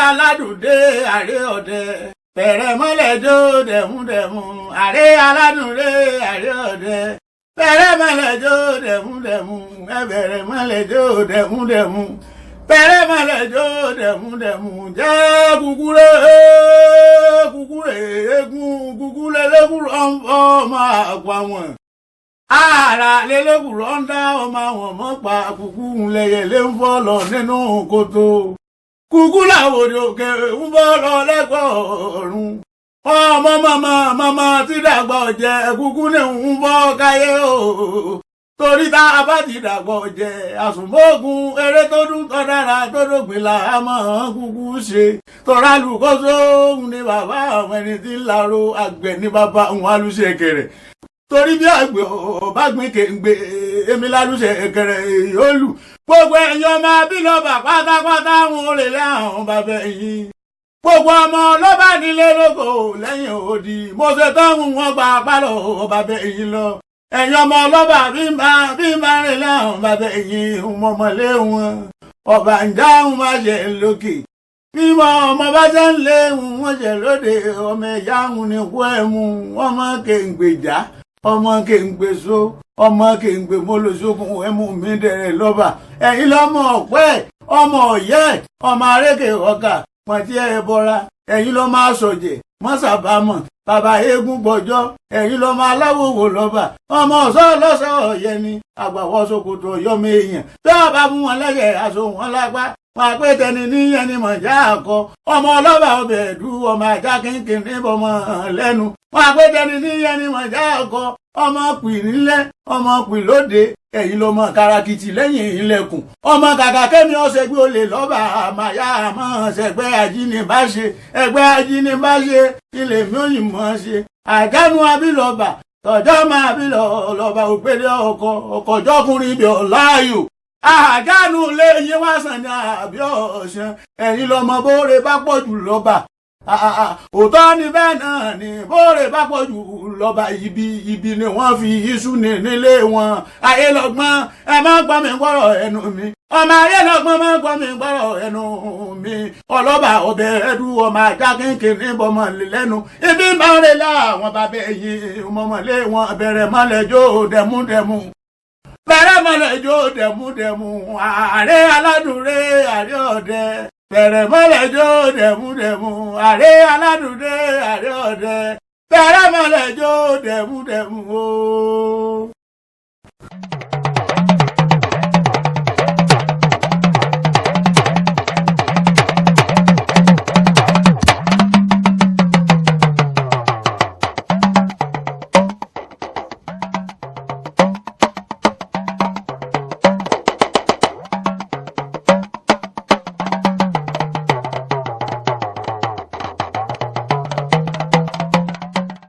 aládùndé àrẹ ọdẹ bẹ̀rẹ̀ mọ́lẹ̀ jó dẹ̀múdẹ̀mú àrẹ aládùndé àrẹ ọdẹ bẹ̀rẹ̀ mọ́lẹ̀ jó dẹ̀múdẹ̀mú bẹ̀rẹ̀ mọ́lẹ̀ jó dẹ̀múdẹ̀mú bẹ̀rẹ̀ mọ́lẹ̀ jó dẹ̀múdẹ̀mú jẹ́ kúkúrẹ́ eégún kúkúrẹ́ lẹ́kùrọ̀ ọmọ àpò àwọn ara lélẹ́kùrọ̀ ń dá ọmọ àwọn mọ́ pa kúkú lẹ́yẹlé ń fọ́ lọ nínú kòtò kúkú làwòrán òkè ń bọ́ lọ lẹ́kọ̀ọ́ ọ̀run ọmọ màmá tí dàgbà ọ̀jẹ̀ kúkú ní ń bọ́ káyé o torí tá a bá ti dàgbà ọ̀jẹ̀ àsùnmọ́gun eré tó dún tó dára tó dógbìn là á mọ̀ kúkú ṣe tọ́ra lùkọ́sọ́ òun ni bàbá àwọn ẹni tí ń laro àgbẹ̀ ní bàbá òun alùsẹ̀ kẹrẹ̀ torí bí àgbẹ̀ ọba gbin kéǹgbé èmi lálùsẹ̀ kẹrẹ̀ yóò lù gbogbo ẹ̀yàn máa bí lọ́ba pátápátá wọn ò lè láwọn bàbá yìí gbogbo ọmọ lọ́ba nílé lóko lẹ́yìn òdì mo ṣe tán wọn gba pálọ̀ bàbá yìí lọ ẹ̀yàn ọmọ lọ́ba bí máa rìn láwọn bàbá yìí mọ̀mọ́lé wọn ọba ń dáhùn má ṣe lókè bímọ ọmọ bá ṣe ń lé wọn ṣe lóde ọmọ ẹ̀yà ń ní kú ẹ̀mú ọmọ kéǹgbèjà ọmọ kéǹgbèso ọmọ kéǹgbè mọ́lòsókun ẹ̀mú mi dẹ̀rẹ̀ lọ́ba ẹ̀yin lọ́mọ ọ̀pẹ́ ọmọ ọ̀yẹ́ ọmọ arékè ọ̀kà pọ̀ntí ẹ̀ bọ́ra ẹ̀yin lọ́mọ asọ̀jẹ̀ mọ́sàbámọ̀ bàbá eégún gbọ́jọ́ ẹ̀yin lọ́mọ aláwòwò lọ́ba ọmọ ọ̀sọ́ lọ́sọ̀ ọ̀yẹ́ ni àgbàwọ̀ ṣòkòtò ọ̀yọ́mọ èèyàn tí wọ́n bá mú wọn lẹ́yẹ̀ aṣọ wọn lápá wọn àpé tẹni níyẹn ni mọ̀já àkọ ọmọ ọlọ́ba ọbẹ̀ ẹ̀dú ọmọ ajá kínkín níbọmọ lẹ́nu wọn àpé tẹni níyẹn ni mọ̀já àkọ ọmọ pì nílẹ̀ ọmọ pì lóde ẹ̀yin ló mọ karakiti lẹ́yìn ilẹ̀kùn ọmọ kàkà kẹ́mi ọ̀sẹ̀ gbé olè lọ́ba àmàyà àmọ́ ṣẹ̀gbẹ́ ajínigbáṣe ẹgbẹ́ ajínigbáṣe ilé mi ò yìn mọ́ ṣe àjánu abilọ́ba tọ̀jọ́ máa bí lọ́ba òpèlè ọkọ̀jọ́kùnrin ibi ọ̀láyò àjánu lé yín wá sàn ní àbí ọ̀sán ẹ̀yin lọ́mọ bóore bá pọ̀ jù lọ́ba òótọ́ ni bẹ́ẹ̀ náà ni bóore bá pọ̀ jù lọ́ba ibi ni wọ́n fi iṣu ní nílé wọn ayé lọ́gbọ́n ẹ má gbọ́ mi gbọ́rọ̀ ẹnu mi ọmọ ayé lọ́gbọ́n má gbọ́ mi gbọ́rọ̀ ẹnu mi ọlọ́ba ọbẹ̀ ẹdú ọmọ ajá kínkín ní bọ́mọ lẹ́nu ibi máa ń relá àwọn bàbá ẹ̀yìn mọ́mọ́lé wọn bẹ̀rẹ̀ mọ́lẹ̀ jó dẹ̀múdẹ̀mú bẹ̀rẹ̀ mọ́lẹ̀ jó dẹ̀múdẹ̀mú ààrẹ aládùnré ààrẹ ọ̀dẹ bẹ̀rẹ̀ mọ́lẹ̀ jó dẹ̀múdẹ̀mú ààrẹ aládùnré ààrẹ ọ̀dẹ bẹ̀rẹ̀ mọ́lẹ̀ jó dẹ̀múdẹ̀mú o.